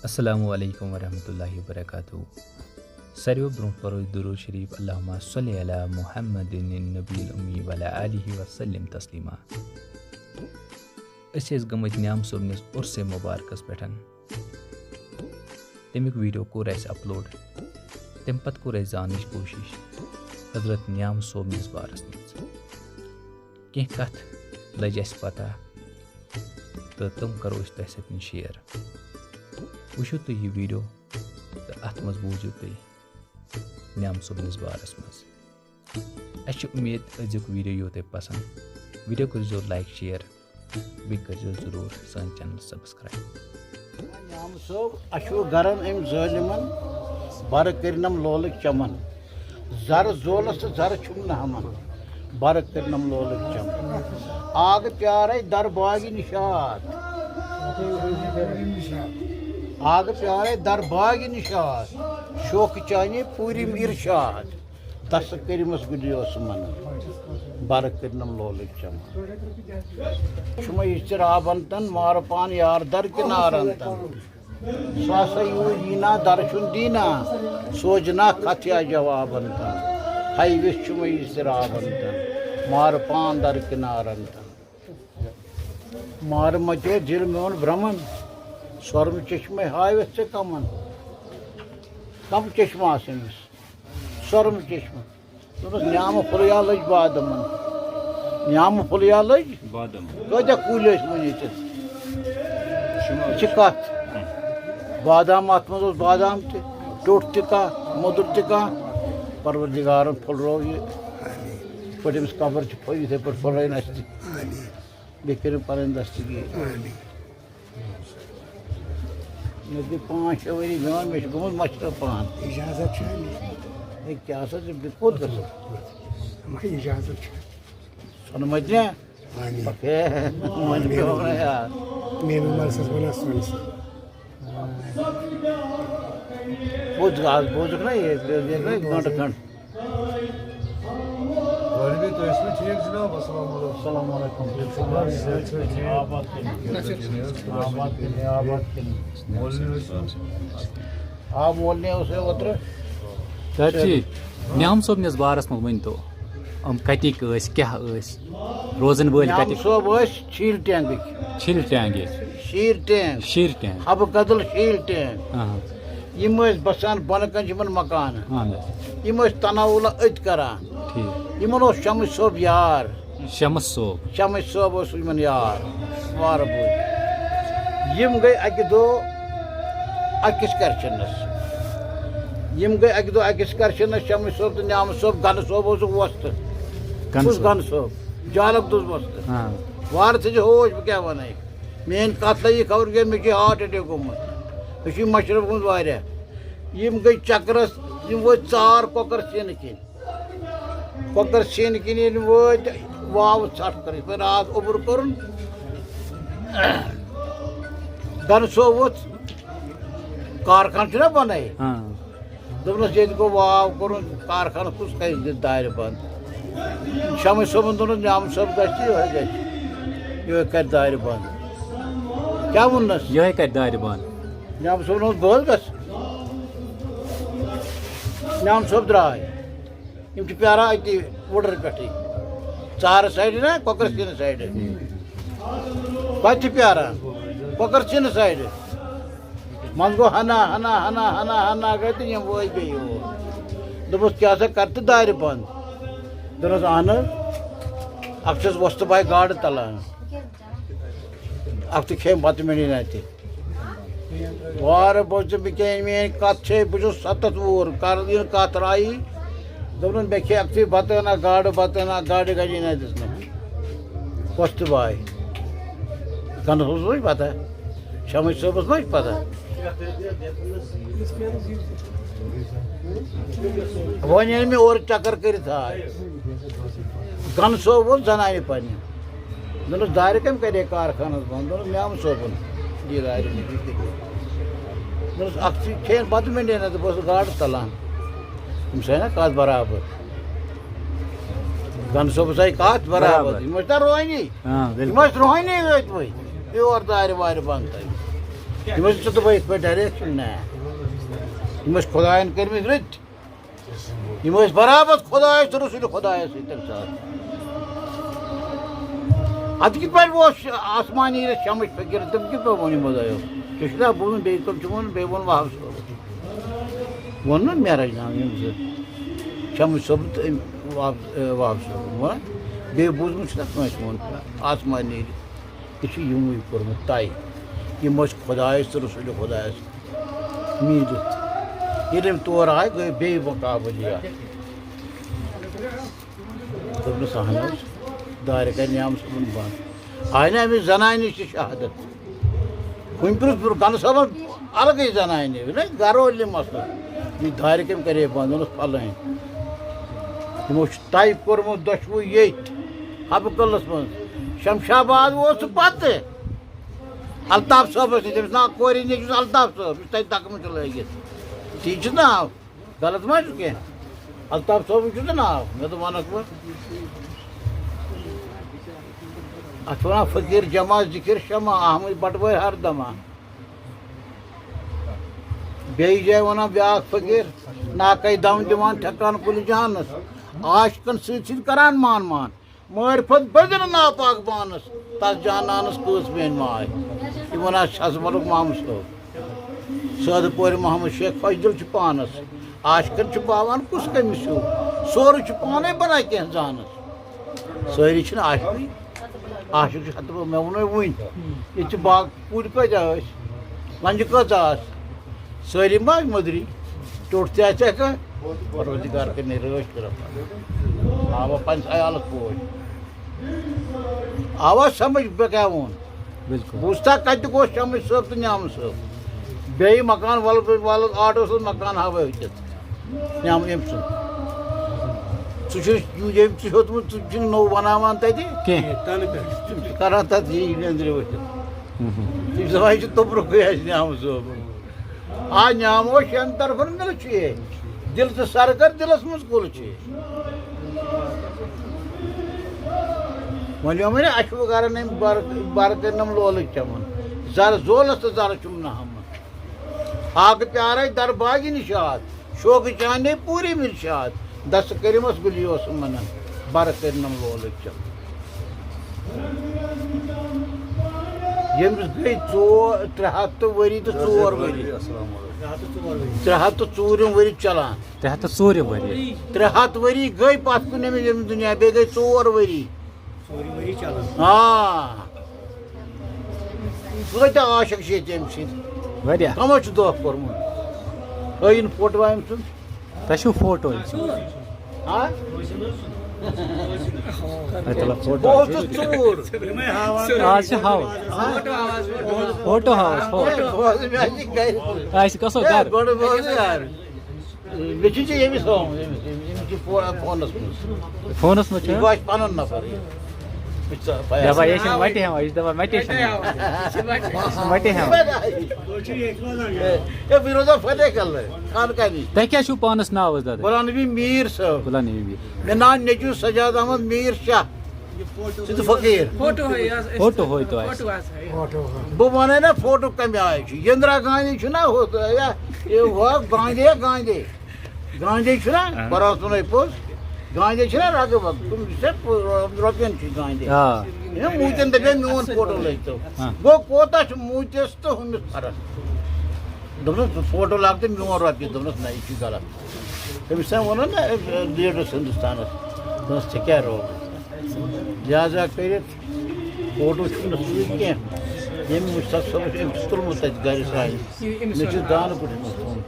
السلام علیکم ورحمۃ اللہ وبرکاتہ. ساروی برونٛہہ پرو درود شریف اللہم صلی علی محمد النبی الامی وعلی آلہ وسلم تسلیما. أسۍ ٲسۍ گٔمٕتۍ نیام صٲبنِس عُرسہِ مُبارکَس پٮ۪ٹھ. تَمیُک ویٖڈیو کوٚر اَسہِ اَپلوڈ. تَمہِ پَتہٕ کوٚر اَسہِ زاننٕچ کوٗشِش حضرت نیام صٲبنِس بارَس منٛز. کینٛہہ کَتھٕ لٔج اَسہِ پَتہ تہٕ تِم کَرو أسۍ تۄہہِ سۭتۍ شِیر. وٕچھِو تُہۍ یہِ ویٖڈیو تہٕ اَتھ منٛز بوٗزِو تُہۍ نیام صٲبنِس بارَس منٛز. اَسہِ چھِ اُمید أزیُک ویٖڈیو یِیو تۄہہِ پَسنٛد. ویٖڈیو کٔرۍزیو لایک شِیر بیٚیہِ کٔرۍزیو ضروٗر سٲنۍ چَنَل سبسکرایب. نیام صٲب اَشوٕ گَرَن أمۍ ظٲلِمَن بَرٕ کٔرنَم لولٕکۍ چَمَن. زَرٕ زولَس تہٕ زَرٕ چھُم نہٕ ہَمَن بَرٕ کٔرنَم لولٕکۍ چَمَن. آگہٕ پیارَے درباغہِ نِشاط آگہٕ پیارَے درباغہِ نِشاط شوقہٕ چانہِ پوٗرِم اِرشاد دَسہٕ کٔرمَس گُڈِ اوس مَنان بَرٕ کٔرنَم لولٕکۍ چَمَن. چھُمے اِضطرابَن تَن مارٕ پان یار درکنارَن تَن سُہ ہسا یوٗرۍ ییٖنا دَرٕ چھُن دیٖنا سوجنا کَتھ یا جوابَن تَن ہَے ویٚژھ چھُمے اِضطرابَن تَن مارٕ پان درکنارَن تَن. مارٕ مَچو دِل میون برٛمَن سۄرمہٕ چشمے ہاوٮ۪تھ ژےٚ کَمَن. کَم چشمہٕ آسہٕ أمِس سۄرمہٕ چشمہٕ. دوٚپمَس نیامہٕ پھٕلیا لٔج بادَمَن نیامہٕ پھٕلیا لٔج کۭتیاہ کُلۍ ٲسۍ وۄنۍ ییٚتٮ۪تھ یہِ چھِ کَتھ. بادام اَتھ منٛز اوس بادام تہِ ٹوٚٹھ تہِ کانٛہہ موٚدُر تہِ کانٛہہ پَروَردِگارَن پھٕلرو یہِ یِتھ پٲٹھۍ أمِس قبر چھِ پھٔلۍ یِتھَے پٲٹھۍ پھٕلرٲیِن اَسہِ تہِ بیٚیہِ کٔرِنۍ پَنٕنۍ دستگیٖری. مےٚ گٔے 5-6 ؤری بیٚہوان مےٚ چھُ گوٚمُت مَشرف پَہَن. اِجازت چھا ہے کیٛاہ سا ژٕ کوٚت گژھو اِجازت چھُ سۄنہٕ مٔتنہِ ہے وۄنۍ پیوٚو نہ یاد. میٲنۍ عمر ٲسٕس وَنان سٲنِس بوٗزُکھ نہ یہِ گٲنٛٹہٕ کھنٛڈ. السلام علیکم. آ مولنہِ اوس اوترٕ. سر جی نیام صٲبنِس بارَس منٛز ؤنۍتو یِم کَتِکۍ ٲسۍ کیٛاہ ٲسۍ روزَن وٲلۍ نیام کَتِکۍ. صٲب ٲسۍ شیٖر ٹینٛگٕکۍ چھِلۍ ٹینٛگہِ شیٖر ٹینٛگ شیٖر ٹینٛگ. حبہٕ کدٕل شیٖر ٹینٛگ. اہن یِم ٲسۍ بَسان بۄنہٕ کَنہِ چھِ یِمَن مکانہٕ. حظ یِم ٲسۍ تناوُلہ أتۍ کَران. ٹھیٖک. یِمَن اوس شمس صٲب یار شمس صٲب شمس صٲب اوس یِمَن یار وارٕ بوٗدۍ. یِم گٔے اَکہِ دۄہ ایٚکٕسکرشَنَس شمس صٲب تہٕ نیامہٕ صٲب. گنہٕ صٲب اوسُکھ وۄستہٕ کُس گنہٕ صٲب جالک دوٚس وۄستہٕ. وارٕ تھٲیزِ ہوش بہٕ کیٛاہ وَنَے. میٛٲنۍ کَتھ لٔگی خبر کیٛاہ مےٚ چھُ ہاٹ اَٹیک گوٚمُت مےٚ چھُ مَشرف گوٚمُت واریاہ. یِم گٔے چکرَس یِم وٲتۍ ژار کۄکَر سیٖنہٕ کِنۍ ییٚلہِ وٲتۍ واوٕ ژھٹھ کٔر یِتھ پٲٹھۍ راتھ اوٚبُر کوٚرُن. گنہٕ صٲب ووٚتھ کارخانہٕ چھُنہ بَنٲیِتھ دوٚپنَس ییٚتہِ گوٚو واو کوٚرُن کارخانَس کُس کَرِ دِتھ دارِ بنٛد. شمس صٲبَن دوٚپنَس نیامہٕ صٲب گژھِ تہٕ یِہوٚے گژھِ یِہوٚے کَرِ دارِ بنٛد. کیٛاہ ووٚننَس یِہوٚے کَرِ دارِ بنٛد. نیامہٕ صٲبن ووٚن بہٕ حظ گژھٕ. نیامہٕ صٲب درٛاے. یِم چھِ پیاران أتی وُڈرٕ پٮ۪ٹھٕے ژارٕ سایڈٕ نا کۄکَر سیٖنہٕ سایڈٕ. کَتہِ چھِ پیاران کۄکَر سیٖنہٕ سایڈٕ. منٛزٕ گوٚو ہنا گٔے تہٕ یِم وٲتۍ بیٚیہِ یور. دوٚپُس کیٛاہ سا کَر تہٕ دارِ بنٛد. دوٚپنَس اہن حظ اَکھ چھَس وۄستہٕ باے گاڈٕ تَلان اَکھ تہِ کھیٚیہِ بَتہٕ مِنڈِن اَتہِ. وارٕ بوزِ بہٕ کیٛاہ میٛٲنۍ کَتھ چھے بہٕ چھُس 7 وُہُر کَر یہِ کَتھ رایی. دوٚپنَس مےٚ کھے اَکھتُے بَتہٕ ہنا گاڈٕ گاڈٕ گَجی نہ دِژنہٕ وۄستہٕ باے. گنَس اوس نہ پَتہ شمس صٲبَس ما چھِ پَتہ. وۄنۍ ییٚلہِ مےٚ اورٕ چکر کٔرِتھ آے گنہٕ صٲب اوس زَنانہِ پنٛنہِ. دوٚپنَس دارِ کٔمۍ کَرے کارخانَس بنٛد. دوٚپنَس نیامہٕ صٲبَن یہِ دارِ دوٚپنَس اَکھ چیٖز کھیٚیَن بَتہٕ مِنڈے نہ تہٕ بہٕ اوسُس گاڈٕ تَلان. یِم سٲنۍ نا کَتھ برابر. گنہٕ صٲبَس آیہِ کَتھ برابر. یِم ٲسۍ نا روحٲنی یِم ٲسۍ روحٲنی ٲسۍ وۄنۍ یور دارِ وارِ بنٛد تَتہِ. ژٕ دَپان یِتھ پٲٹھۍ ڈایریکشن نا یِم ٲسۍ خۄدایَن کٔرمٕتۍ رٕتۍ یِم ٲسۍ برابر خۄدایَس تہٕ رسوٗلِ خۄدایَس سۭتۍ تَمہِ ساتہٕ اَدٕ کِتھ پٲٹھۍ اوس آسمانی شمٕچ فِکر تِم کِتھ پٲٹھۍ ووٚن یِمو دۄیو ژےٚ چھُنا بوٗزمُت بیٚیہِ کٔم چھُ ووٚنمُت بیٚیہِ ووٚن وہاب صٲبَن ووٚن نا معراج نام یِم زٕ شمٕچ صٲبن تہٕ أمۍ وہاب صٲبن ووٚن بیٚیہِ بوٗزمُت چھُنا کٲنٛسہِ ووٚن آسمان نیرِ تہِ چھُ یِموٕے کوٚرمُت طے یِم ٲسۍ خۄدایَس تہٕ رسوٗلِ خۄدایَس میٖرِتھ ییٚلہِ یِم تورٕ آے گٔے بیٚیہِ مُقابلہٕ دوٚپنَس اہن حظ دارِ کَرِ نعم صٲبُن بنٛد آے نا أمِس زنانہِ نِش تہِ شہادت ہُمہِ پرٛژھ گنہٕ صٲبن الگٕے زنانہِ گرولی مسلہٕ یہِ دارِ کٔمۍ کَرے بنٛد ووٚنُس فلٲنۍ یِمو چھُ طے کوٚرمُت دۄشوٕے ییٚتۍ حبہٕ قلعس منٛز شمشاباد اوس سُہ پتہٕ الطاف صٲبس نِش تٔمِس ناو کورِ نیٚچوِس الطاف صٲب یُس تَتہِ تَکمہٕ چھُ لٲگِتھ تی چھُ ناو غلط ما چھُ کینٛہہ الطاف صٲبُن چھُ نا ناو مےٚ دوٚپ وَنکھ بہٕ اَتھ چھُ وَنان فقیٖر جمع ذِکِر شمع احمد بٹوٲرۍ ہردما بیٚیہِ جایہِ وَنان بیٛاکھ فقیٖر ناکَے دَم دِوان ٹھٮ۪کان کُنہِ جانَس عاشقن سۭتۍ سۭتۍ کران مان مان معرفت بٔرزِ نہٕ ناپاک بانَس تَس جانانَس کۭژ میٛٲنۍ ماے یہِ وَنان چھَژمَلُک محمد صٲب سٲدٕ پورِ محمد شیخ خۄجدِل چھُ پانَس عاشقن چھُ باوان کُس کٔمِس ہیوٗ سورُے چھُ پانَے بَنان کینٛہہ زانَس سٲری چھِنہٕ عاشقٕے عاشق چھُ ہَتہٕ مےٚ ووٚنُے وٕنۍ ییٚتہِ چھِ باغ کُلۍ کۭتیاہ ٲسۍ لنٛجہِ کۭژاہ آسہٕ سٲری ما ٲسۍ مٔدری ٹوٚٹھ تہِ آسہِ ہٮ۪کان پروردِگار کٔرنٕے رٲچھ کٔرٕکھ آوا پنٛنِس عیالَس پوش آوا سَمٕجھ بہٕ کیٛاہ ووٚن بوٗزتا کَتہِ گوٚو شمٕجھ صٲب تہٕ نعمہٕ صٲب بیٚیہِ مکان وَلہٕ آٹوَس منٛز مکان ہاوٲے ہُتِتھ نعمہٕ أمۍ سُنٛد سُہ چھُ ییٚمۍ ژٕ ہیوٚتمُت ژٕ چھُنہٕ نوٚو بَناوان تَتہِ کینٛہہ تِم چھِ کَران تَتھ یی نیٚنٛدرِ ؤتھِتھ تِم چھِ دَپان یہِ چھُ توٚبرُکٕے اَسہِ نعمہٕ صٲب آ نعمہٕ اوس شٮ۪ن طرفن مِلہٕ چھُ یے دِل تہٕ سر کر دِلس منٛز کُل چھُ یے وۄنۍ ووٚن نا اَسہِ کَران أمۍ بَرٕ کٔرنَم لولٕکۍ چَمن زَرٕ زولَس تہٕ زَرٕ چھُم نہٕ ہمن آگہٕ پیارے در باغہِ نِشاد شوقہٕ چاندے پوٗری مِرشاد دَسہٕ کٔرمَس گُلی اوسُم وَنان بَرٕ کٔرنَم لولٕکۍ چَمن ییٚمِس گٔے 300 ؤری تہٕ 4 ؤری 304 ؤری چلان 304 ؤری 300 ؤری گٔے پَتھ کُن أمِس ییٚمہِ دُنیا بیٚیہِ گٔے 4 ؤری آ کۭتیاہ عاشق چھِ ییٚتہِ أمۍ سٕنٛدۍ واریاہ کَمو چھُ دۄہ کوٚرمُت ہٲیِن فوٹو أمۍ سُنٛد تۄہہِ چھُو فوٹو بہٕ اوسُس ژوٗر آز چھِ ہاوُس فوٹو ہاوُس آسہِ گژھو گرٕ گۄڈٕ بوزٕ یارٕ مےٚ چھُ ژےٚ ییٚمِس ہومُت أمِس چھِ فونَس منٛز فونَس منٛز چھُ یہِ باسہِ پَنُن نفر دَپان یہِ چھِنہٕ وَٹہِ ہٮ۪وان یہِ چھِ دَپان وَٹے چھِنہٕ وَٹے ہٮ۪وان بہٕ روزان فتح کلہٕ خانقاہ نِش تۄہہِ کیٛاہ چھُو پانَس ناو حظ دادا غلام نبی میٖر صٲب غلام نبی مےٚ ناو نیٚچوٗ سجاد احمد میٖر شاہ ژٕ تہِ فقیٖر فوٹو ہویتو اَسہِ بہٕ وَنَے نا فوٹو کَمہِ آیہِ چھُ اِندرا گاندھی چھُنا گاندھی گاندھی چھُنا بَرابر ژٕ پوٚز گاندھی چھُنا رگہٕ وَگہٕ تِم رۄپیَن چھُ گاندھی موٗتٮ۪ن دَپے میون فوٹو لٲگۍتو گوٚو کوتاہ چھُ موٗتِس تہٕ ہُمِس فرق دوٚپنَس فوٹو لاگ تہٕ میون رۄپیہِ دوٚپنَس نہ یہِ چھُ غلط تٔمِس تام ووٚنُن نا لیٖڈرَس ہِندُستانَس دوٚپنَس ژےٚ کیٛاہ روگ لہٰذا کٔرِتھ فوٹو چھُنہٕ سُے کینٛہہ ییٚمہِ مُشتاق صٲبَس چھُ أمۍ چھُ تُلمُت تَتہِ گرِ سانہِ مےٚ چھُ دانہٕ کُٹھِس منٛز تھوٚمُت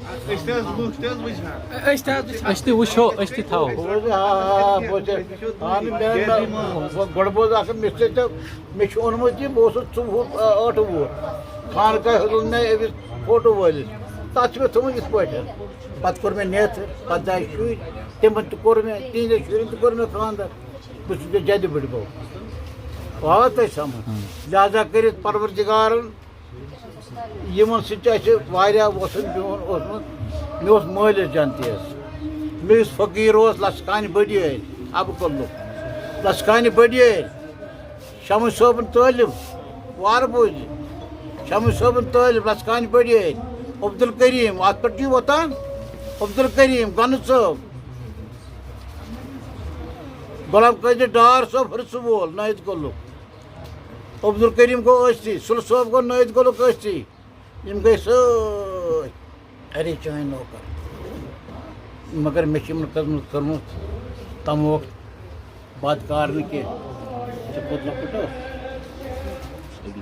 أسۍ تہِ وٕچھو أسۍ تہِ تھاوو گۄڈٕ بوز اکھ مےٚ سۭتۍ مےٚ چھُ اوٚنمُت یہِ بہٕ اوسُس 8 خانقاہ ہیوٚتُن مےٚ أمِس فوٹو وٲلِس تَتھ چھُ مےٚ تھوٚمُت یِتھ پٲٹھۍ پَتہٕ کوٚر مےٚ نٮ۪تھ پَتہٕ زاے شُرۍ تِمن تہِ کوٚر مےٚ تِہنٛدٮ۪ن شُرٮ۪ن تہِ کوٚر مےٚ خانٛدر بہٕ چھُس مےٚ جدِ بٔڈِ بَب آو تۄہہِ سَمٕجھ لہٰذا کٔرِتھ پروردِگارَن یِمن سۭتۍ چھُ اَسہِ واریاہ وۄتھُن بِہُن اوسمُت مےٚ اوس مٲلِس جنتی حظ مےٚ یُس فقیٖر اوس لَسکانہِ بٔڈیٲرۍ اَبہٕ کٔدلُک لَسکانہِ بٔڈیٲرۍ شمٕج صٲبُن طٲلِب وارٕ بوٗزِ شمس صٲبُن طٲلب لسکانہِ پڑے عبدالکریم اتھ پٮ۪ٹھ چھُ وۄتھان عبدالکریم گنہٕ صٲب غلام قٲدر ڈار صٲب ہرسہٕ وول نٲیِد کُلُک عبدالکریم گوٚو ٲسۍتھٕے سُلہٕ صٲب گوٚو نٲیِد کُلُک ٲسۍتھٕے یِم گٔے سٲری ارے چٲنۍ نوکر مگر مےٚ چھِ یِمن کٔرمٕژ تموک بد کارنہٕ کینٛہہ ژےٚ کوٚت لۄکُٹ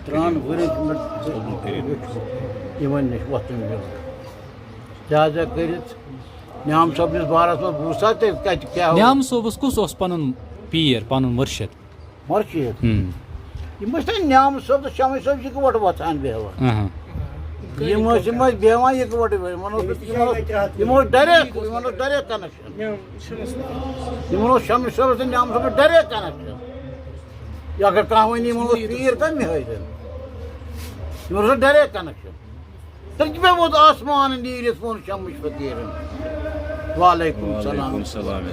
ترٛہَن ؤرِیَن چھُ مےٚ یِمن نِش وۄتھُن بِہُن لہٰذا کٔرِتھ نیام صٲبنِس بارس منٛز بوٗزسا تہِ کتہِ کیٛاہ نیام صٲبس کُس اوس پنُن پیٖر پنُن مُرشِد مۄرشِد یِم ٲسۍ تَتہِ نیام صٲب تہٕ شمس صٲب یِکوَٹہٕ وۄتھان بیٚہوان یِم ٲسۍ بیٚہوان یِکوَٹہٕ یِمن اوس ڈایریکٹ کنیکشن یِمن اوس شمس صٲبس تہٕ نیام صٲبس ڈایریکٹ کنیکشن اگر کانٛہہ وَنہِ یِمن اوس پیٖر کَمہِ ہٲیدٕن یِمن اوس ڈایریکٹ کنیکشن تیٚلہِ کِتھ پٲٹھۍ ووت آسمان نیٖرِتھ ووٚن شمس فقیٖرن وعلیکُم السلام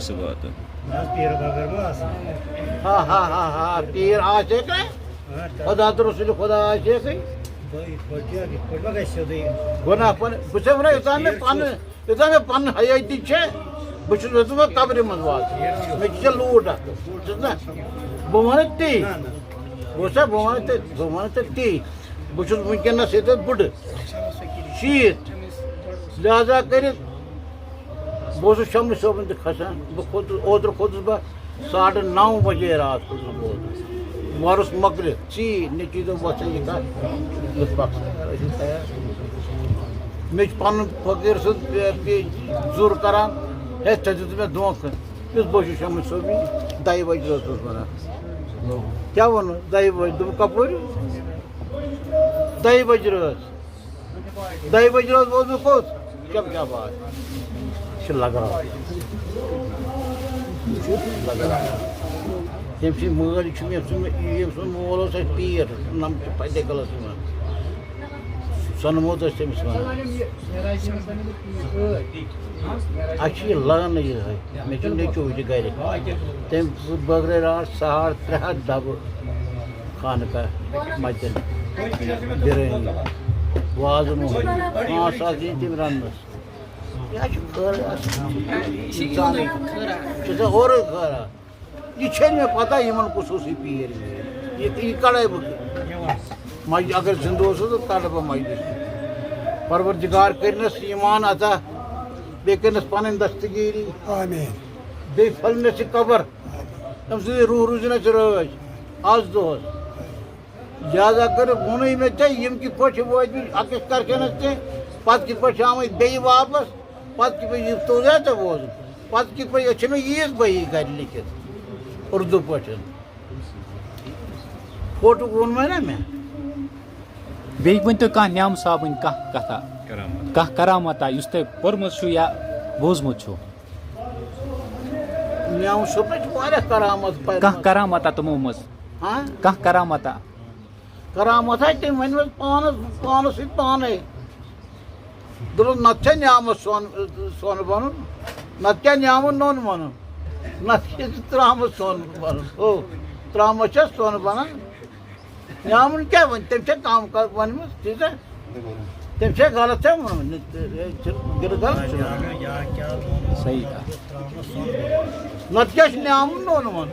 ہا ہا ہا ہا پیٖر آسے کانٛہہ خۄدا تہٕ رسوٗلِ خۄدا آسے کانٛہہ گۄناہ بہٕ چھُسے وَنان یوٚتام مےٚ پَنٕنۍ حیٲتی چھےٚ بہٕ چھُس وۄنۍ قبرِ منٛز واتان مےٚ چھِ ژےٚ لوٗٹھ اکھ چھُس نا بہٕ وَنہٕ تی بوٗزتھا بہٕ وَنہٕ ژےٚ تی بہٕ چھُس وٕنکٮ۪نَس ییٚتٮ۪تھ بٕڈٕ 60 لہٰذا کٔرِتھ بہٕ اوسُس شمس صٲبُن تہِ کھسان بہٕ کھوٚتُس اوترٕ کھوٚتُس بہٕ 9:30 بجے راتھ کھوٚتُس بہٕ اوترٕ وۄرُس مۄکلِتھ ژیٖرۍ نیٚچوۍ دوٚپ وۄتھ سا یہِ کَتھ ٲسِو تیار مےٚ چھُ پَنُن فقیٖر سُنٛد ظُر کران ہے ژےٚ دِتُتھ مےٚ دھوکہٕ یُس بہٕ چھُس شمس صٲبنہِ 2 بجے اوسُس وَنان کیٛاہ ووٚنُو 2 بجے دوٚپُکھ کَپٲرۍ 2 بجہِ رٲژ 2 بجہِ رٲژ ووت بہٕ کوٚت کیٛاہ بات یہِ چھِ لگاو تٔمۍ سٕنٛدۍ مٲلۍ چھُم ییٚمہِ سُنٛد مول اوس اَسہِ پیٖر پَتہِ کَلَس منٛز سۄنہٕ موت ٲسۍ تٔمِس وَنان اَسہِ چھِ یہِ لَگان یِہوٚے مےٚ چھُ نیٚچوٗ تہِ گَرِ تٔمۍ بٲگرٲے راتھ 350 ڈَبہٕ خانقاہ مَتٮ۪ن بِریانی وازٕ موہنی 5 ساس دِنۍ تٔمۍ رَننَس یہِ حظ چھُ خٲرات چھُ سا اورَے خٲرات یہِ چھَنہٕ مےٚ پَتہ یِمن کُس اوس یہِ پیٖر یہِ کَڑے بہٕ مَسجِد اگر زِندٕ اوسُس تہٕ کَڑٕ بہٕ مَسجِد پروردِگار کٔرنَس ایٖمان عطا بیٚیہِ کٔرنَس پَنٕنۍ دستگیٖری بیٚیہِ پھٔلنَس یہِ قبر تٔمۍ سٕنٛدِ روح روٗزِنَس یہِ رٲچھ آز دۄہَس لہٰذا کٔرِتھ ووٚنُے مےٚ ژےٚ یِم کِتھ پٲٹھۍ چھِ وٲتمٕتۍ أکِس کَرشَنَس تہِ پَتہٕ کِتھ پٲٹھۍ چھِ آمٕتۍ بیٚیہِ واپَس پَتہٕ کِتھ پٲٹھۍ یہِ توٚر ژےٚ بوزُن پَتہٕ کِتھ پٲٹھۍ چھِ مےٚ ییٖژ بٔیی گَرِ لیکھِتھ اُردو پٲٹھۍ فوٹوٗ ووٚنمَے نا مےٚ بیٚیہِ ؤنۍتو کانٛہہ نیام صٲبٕنۍ کانٛہہ کَتھا کانٛہہ کرامتا یُس تۄہہِ پوٚرمُت چھُ یا بوٗزمُت چھُ نیام صٲبنَس چھِ واریاہ کرامت کانٛہہ کرامتا تِمو منٛز کانٛہہ کرامتا کرامت حظ تٔمۍ ؤنۍمٕژ پانَس سۭتۍ پانَے دوٚپُس نَتہٕ چھا نیامَس سۄن بَنُن نَتہٕ کیٛاہ نیامہٕ نوٚن بَنُن نَتہٕ چھِ ترٛامَس سۄن بَنُن ہو ترٛامَس چھا سۄن بَنان نیامُن کیٛاہ وَنہِ تٔمۍ چھا کَم وَنمٕژ ٹھیٖک چھا تٔمۍ چھا غلط چھا ووٚنمُت غلط صحیح نَتہٕ کیٛاہ چھُ نیامُن نوٚن وَنُن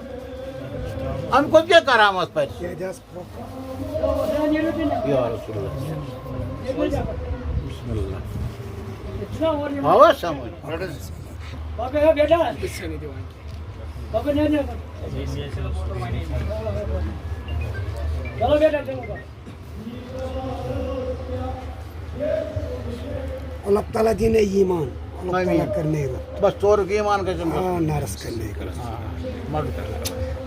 اَمہِ کھۄتہٕ کیٛاہ کرامت پَزِ یا رسول اللہ بسم اللہ آوا سمجھ اللہ تعالیٰ دینے ایمان بس ژورُک ایمان گژھن نارس کرنے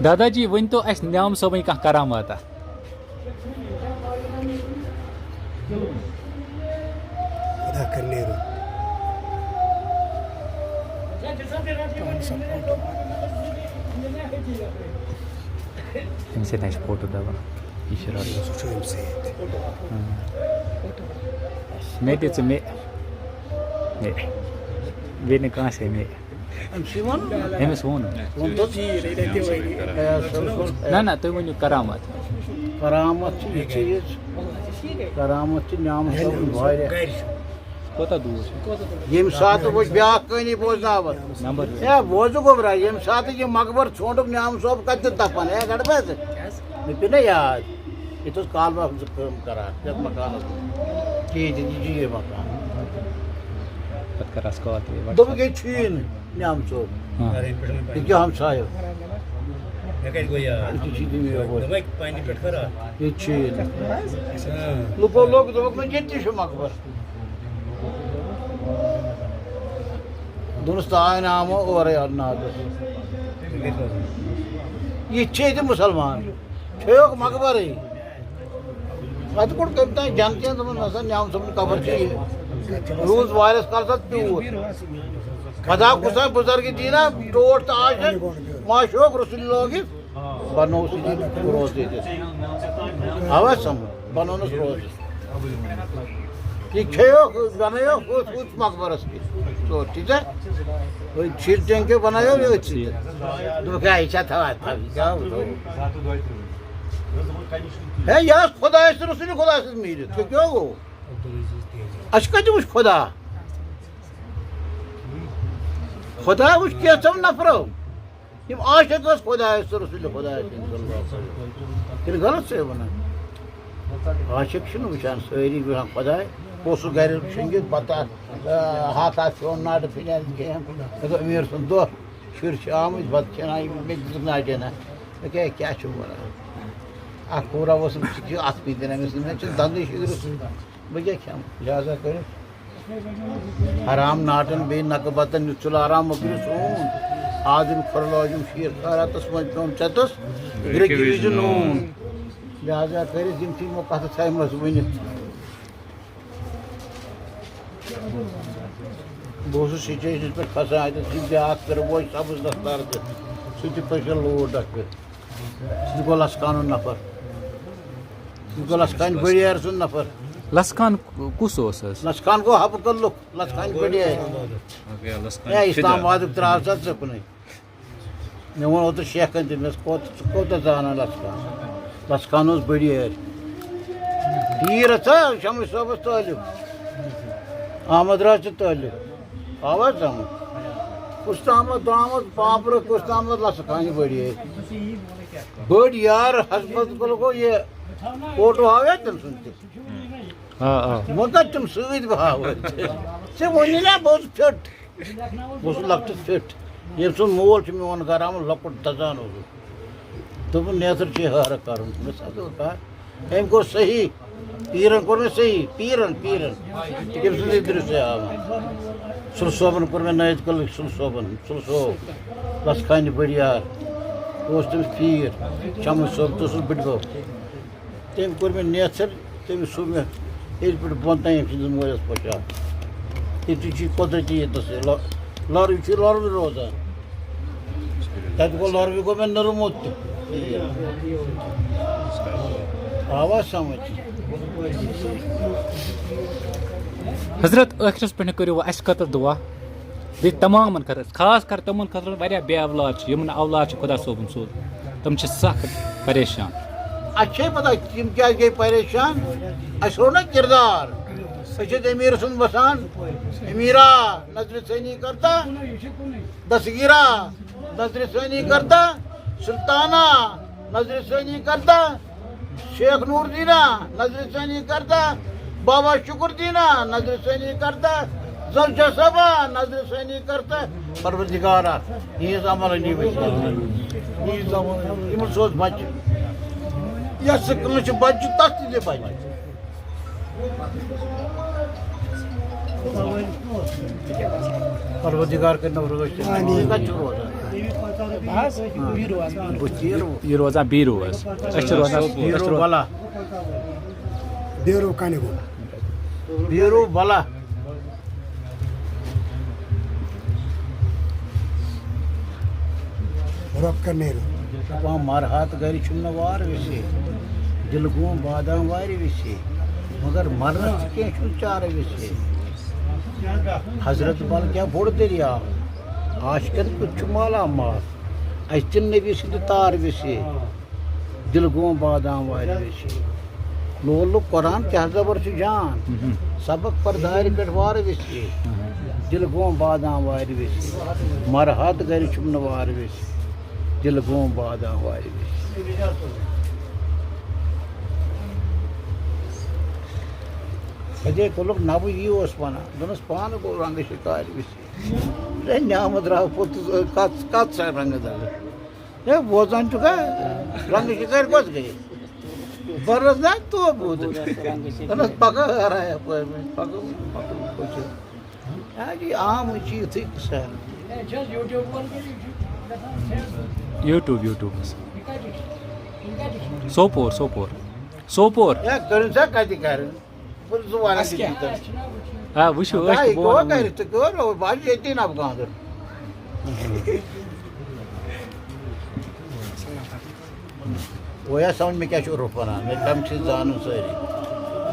دادا جی ؤنۍتو اَسہِ نیام صٲبٕنۍ کانٛہہ کرامتا خدا کرنے أمِس سۭتۍ اَسہِ فوٹو دَپان یہِ چھِ رَلان مےٚ دِ ژٕ مےٚ بیٚیہِ نہٕ کٲنٛسے مےٚ أمِس ووٚن نہ نہ تُہۍ ؤنِو کرامت کرامت چھِ یہِ چیٖز کرامت نعم صٲبُن واریاہ کوتاہ دوٗر چھُ ییٚمہِ ساتہٕ وٕچھ بیٛاکھ کہانی بوزناوَن نمبر ہے بوزٕ گوبرا ییٚمہِ ساتہٕ یہِ مقبر ژھونٛڈُکھ نعم صٲب کَتہِ دَپان ہے گڑبڑ مےٚ پیٚو نا یاد ییٚتہِ اوس کالباغ زٕ کٲم کران یَتھ مکانَس منٛز یہِ یہِ مکان پتہٕ کَرہس کال دوٚپُکھ ییٚتہِ چھُیی نہٕ نعم صٲب یہِ کیٛاہ ہمسایو ییٚتہِ چھُیی نہٕ لُکو لوٚگ دوٚپُکھ نہٕ ییٚتہِ تہِ چھُ مقبر دوٚپنَس تانۍ آمو اورَے نادَس یہِ چھِ ییٚتہِ مُسلمان چھیوکھ مقبرٕے پَتہٕ کوٚڑ کٔمۍ تانۍ جنتِیَن دوٚپُن نسا نعم صٲبُن قبر چھِ یہِ روٗز واریاہَس کالَس اَتھ پیوٗر خدا کُس تانۍ بُزرگی دی نا ٹوٹھ تہٕ آسہِ ماشوک رسول لٲگِتھ بنووُس یہِ روز ییٚتہِ آوا سَمٕجھ بنوونَس روز یہِ کھیوکھ بنٲیوکھ ہُتھ مقبرَس کِتھ ژوٚٹ ٹھیٖک چھا شیٖر ٹینٛکیو بنٲیو یہِ أتھۍ سۭتۍ دوٚپُکھ ہے یہِ چھا تھاوان ہے یہِ ٲس خۄدایَس تہٕ رسوٗلِ خۄدا سۭتۍ میٖرِتھ تُہۍ کیٛاہ گوٚو اَسہِ کَتہِ وٕچھ خۄدا خۄدا وٕچھ کینٛژھو نفرو یِم عاشق ٲسۍ خۄدایَس تہٕ رسوٗلِ خۄدایَس تیٚلہِ غلط چھِ وَنان عاشق چھِنہٕ وٕچھان سٲری وٕچھان خۄداے اوسُکھ گرِ شٔنگِتھ پَتہٕ ہاتھا کھیوٚن ناٹہٕ پھِنٮ۪ن کینٛہہ مےٚ دوٚپ أمیٖر سُنٛد دۄہ شُرۍ چھِ آمٕتۍ بَتہٕ کھٮ۪ناے مےٚ دِژٕکھ ناٹہنا مےٚ کیٛاہ چھُو وَنان اَکھ کوٗرا اوسُم سُہ چھِ اَتھ پی دِنہٕ أمِس مےٚ چھِ دَندٕے شِگرِتھ بہٕ کیٛاہ کھٮ۪مہٕ لِہٰذا کٔرِتھ حرام ناٹَن بیٚیہِ نَقہٕ بَتَن یُتھ ژُل آرام مۄکلہِ سون آدم کھۄرلٲجِم شیٖر خٲراتَس منٛز پیوٚم ژےٚ گرٛیٚکہِ وِزِ نوٗن لِہٰذا کٔرِتھ یِم چھِ یِمو کَتھٕ تھایمَژٕ ؤنِتھ بہٕ اوسُس سِٹیجَس پٮ۪ٹھ کھسان اَتٮ۪تھ چھِ بیٛاکھ کٔرٕووج سبٕز دَستار تہٕ سُہ تہِ پٔشِل لوٗر تَتھ پٮ۪ٹھ سُہ گوٚو لَسکانُن نفر سُہ گوٚو لَسکانہِ بٔڑیار سُنٛد نفر لسکان کُس اوس حظ لَسکان گوٚو حبہٕ کٔدلُک لَسکانہِ بٔڑیار ہے اِسلام آبادُک ترٛاو سا ژٕکنُے مےٚ ووٚن اوترٕ شیخَن تہِ مےٚ ژٕ کوٗتاہ زانان لَسکان لَسکان اوس بٔڑیار پیٖر ہسا شمس صٲبَس طٲلب احمد راز تہِ طٲلب آوا سَمٕجھ کُس تامَتھ درٛامُت پامپرٕ کُس تامَتھ لَسکانہِ بٔڑیار بٔڑ یار حضرت گُل گوٚو یہِ فوٹوٗ ہاویا تٔمۍ سُنٛد تہِ وۄنۍ کَتہِ تِم سۭتۍ بہٕ ہاوَے ژےٚ ووٚنُے نا بہٕ اوسُس فِٹ بہٕ اوسُس لۄکٹِس فِٹ ییٚمۍ سُنٛد مول چھُ میون گَرٕ آمُت لۄکُٹ دَزان اوسُس دوٚپُن نیتٕر چھِ ہٲرٕ کَرُن مےٚ سا دوٚپ أمۍ کوٚر صحیح پیٖرَن کوٚر مےٚ صحیح پیٖرَن تٔمۍ سٕنٛدٕے دِرِسے آمُت سُلہٕ صٲبَن کوٚر مےٚ نٲیِد کٔلٕکۍ سُلہٕ صٲبَن سُلہٕ صٲب لَسکانہِ بٔڑیار اوس تٔمِس پیٖر شمس صٲب تہِ اوسُس بٕڈِبَب تٔمۍ کوٚر مےٚ نیتھٕر تٔمِس سُہ مےٚ ییٚتہِ پٮ۪ٹھ بۄن تام أمۍ سٕنٛدِس مٲلِس پوشاک ییٚتہِ چھِ قۄدرٔتی ییٚتَس لۄرُے چھُ لۄرُے روزان تَتہِ گوٚو لۄرُے گوٚو مےٚ نوٚرمُت تہِ آوا سَمٕجھ حضرت ٲخرَس پٮ۪ٹھ کٔرِو وۄنۍ اَسہِ خٲطرٕ دُعا بیٚیہِ تمامَن خٲطرٕ خاص کر تِمَن خٲطرٕ واریاہ بے اولاد چھِ یِمَن اولاد چھِ خۄدا صٲبُن سوٗز تِم چھِ سخ پریشان اَسہِ چھے پَتہ تِم کیٛازِ گٔے پریشان اَسہِ روٚٹ نا کِردار أسۍ چھِ أمیٖر سُنٛد بَسان أمیٖرا نظرِ ثٲنی کرتا دستگیٖرا نظرِ ثٲنی کرتا سُلطانہ نظرِ ثٲنی کرتا شیخ نوٗر دیٖنا نظرِ ثٲنی کرتا بابا شُکُر دیٖنا نظرِ ثٲنی کرتا زرجا صٲبا نظرِ ثٲنی کرتا پروردگارا ییٖژ عمل علی ییٖژ عمل یِمن سوز بَچہِ یَتھ سُہ کٲنٛسہِ چھُ بَچہِ تَتھ تہِ دِ بَچہِ پروردگار کٔرِنو رٲچھ تہِ کَتہِ چھُ روزان یہِ روزان بیٖرو حظ أسۍ چھِ روزان بیٖرو بلا بیرو کَنہِ گوٚو بیٖرو بلا رۄب کَر نیرو دَپان مَرہا تہٕ گَرِ چھُم نہٕ وارٕ وِسے دِلہٕ گوم بادام وارِ وِسے مگر مَرنَس تہِ کینٛہہ چھُنہٕ چارٕ وِسے حضرت بل کیٛاہ بوٚڑ دٔریاو عاشقَن کیُتھ چھُ مالا مال اَسہِ تہِ نبی سٕنٛدِ تار وِسے دِلہٕ گوم بادام وارِ وِسے لول قرآن کیا زبر جان سبق پر دار پہ وار ویسی دل گوم بادام وار ویسی مرحت گر چمن وار ویسی دل گوم بادام وار ویسی سجے کلک نبو یہ اس ونان دنس پان گو رنگ شکار ویسی نعمت درا پوت کت سا رنگ دل ہے بوزان چکا رنگ شکار کس گئی برس نا تو بود دنس پکا رہا پکا جی عام چیز تھی سر یوٹیوب سوپور سوپور کرن سا کتی کرن زبان ہاں وچھو باجی یتی نب گاندر وہ سمجھ میں کیا عرف ونان میں کم چیز زانن ساری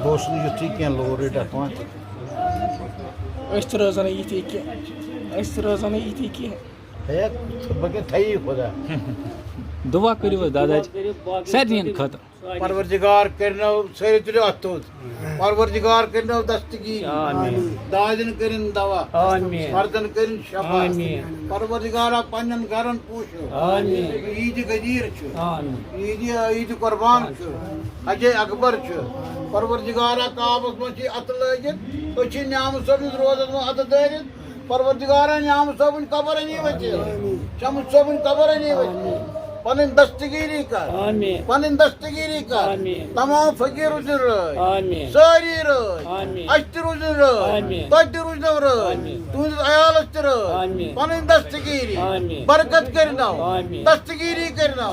بہت یتھی کی لوری ڈکوان روزانہ یہ کی ہے بگے تھئی خدا دعا کریو دادا جی سارنین خاطر پروردگار کرنو ساری تلیو اتوت پروردگار کرنو دستگی دادن کرن دوا مردن کرن شفا پروردگارا پنن گرن پوشو عید غدیر عید قربان حج اکبر پروردگارا کعبس من ات لگت تو نعم صبن روزس من ات دارت پروردگارا نعم صبن قبر انی وچ شمس صبن قبر انی وچ پنن دستگیری کر پنن دستگیری کر تمام فقیر روزن رہی ساری رہی اشت روزن رہی تجد روزن رہی تہذ عیالس تہ رہی پنن دستگیری برکت کرنو دستگیری کرنو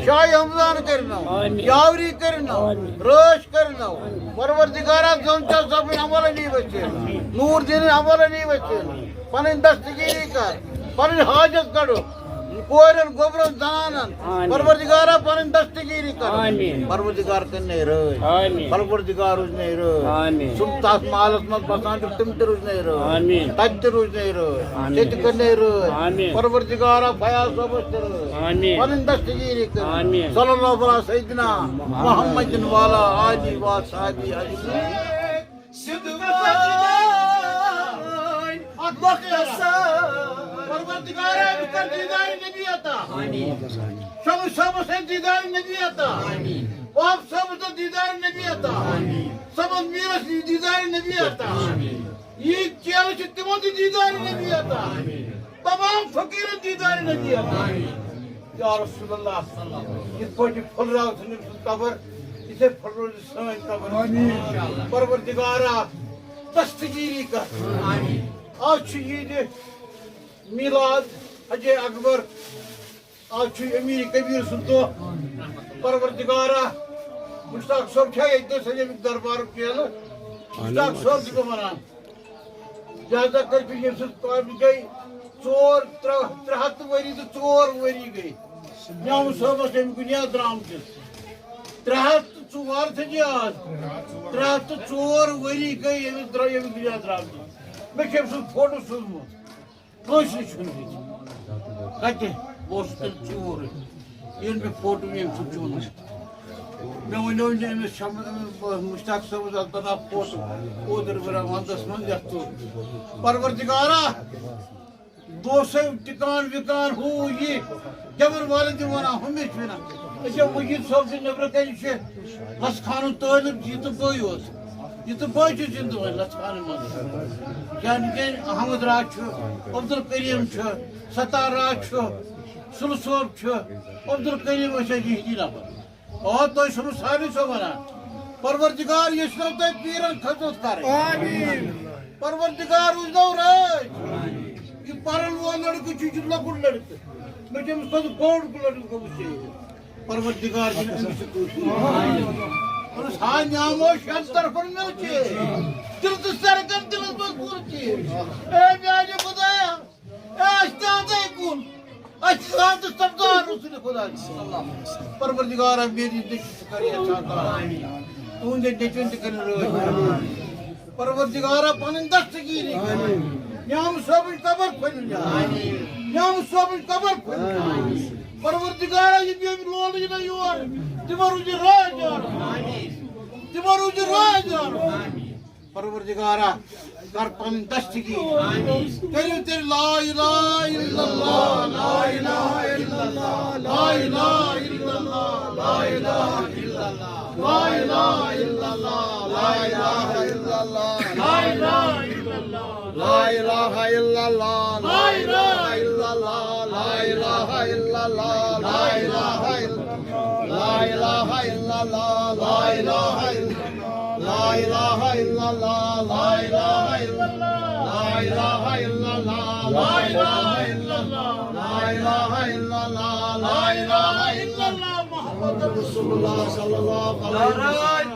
شاہ حمزان کرنو یاوری کرنو رٲچھ کرنو پروردگارا زونچا سبن عمل نی وچن نور دین عمل نی وچن پنن دستگیری کر پنن حاجت کڑو کورن گوبرن زنانن پروردگارا پنن دستگیری کر پروردگار کرنے رہی پروردگار روزنے رہی سم تاس مالس من بسان تم تہ روزنے رہی تج تہ روزنے رہی چت کرنے رہی پروردگارا فیاض صبس تہ رہی پنن دستگیری کر صلی اللہ علیہ سیدنا محمد والا آجی و صحابی اجمعین پروردگار کر دیدار نبی عطا شمس شمس دیدار نبی عطا آپ سب تو دیدار نبی عطا سبز میرس دیدار نبی عطا یہ چیل تمو دیدار نبی عطا تمام فقیر دیدار نبی عطا یا رسول اللہ یہ پوچھ پھل رہا سن قبر اسے پھل رہا سن قبر پروردگارا دستگیری کر آج عید میلاد حج اکبر آج امیر کبیر سن دہ پروردگارا مشتاق صاحب چھا یہ سجے دربار کیل مشتاق صاحب تہ ونان لہذا کر یم سن گئی ترے ہتھ وری تو 4 وری گئی نعم صاحبس ام دنیا درامتس 304 تھجی آز 304 وری گئی ام دنیا درامتس مے چھ سن فوٹو سوزمت کس کتہ بہت تیل چور یہ مے فوٹو یم سن چون مے ونو امس مشتاق صاحب البتہ فوٹو اوتر برا وندس من یت پروردگارا دوسے ٹکان وکان ہو یہ جبر والد ونان ہمیشہ ونان اچھا مجید صاحب سے نبر کن لس خان طالب یہ تو بھائی اس یہ تو بھائی زندہ لس خان مز یعنی کہ احمد راج عبد الکریم ستار راج سل صوب عبد الکریم یہ نفر اور تو ساری سو ونان پروردگار یہ تہ پیرن خدمت کر پروردگار روزنو راج یہ پرن وول لڑکہ لکٹ لڑکہ مے چھ امس بوڑ لڑکہ گومت شہید پروردگار دن امس ہاں نعمو شد طرفن مل دل تو سرکن دلس مز پور اے میانہ خدایا اے اشتاتے کن اشتاد سردار رسول خدا پروردگار میری دش کریے چاہتا تہندے نیچن تہ کرن روز پروردگارا پنن دستگیری نعم صاحب قبر کھول نعم صاحب قبر کھول پروردگارا یہ بھی لول نہ یور تمہر روز راج تمہر روزی روزگار پروردگارا کر پن دستگی کریو تیری لا الہ الا اللہ لا الہ الا اللہ لا الہ الا اللہ لا الہ الا اللہ لا الہ الا اللہ لا الہ الا اللہ لا الہ الا اللہ لا الہ الا اللہ لا الہ الا اللہ لا الہ الا اللہ لا الہ الا لا الہ الا اللہ لا الہ الا لا الہ الا اللہ لا الہ الا لا الہ الا اللہ لا الہ الا اللہ لا الہ الا اللہ لا الہ الا اللہ محمد رسول اللہ صلی اللہ علیہ وسلم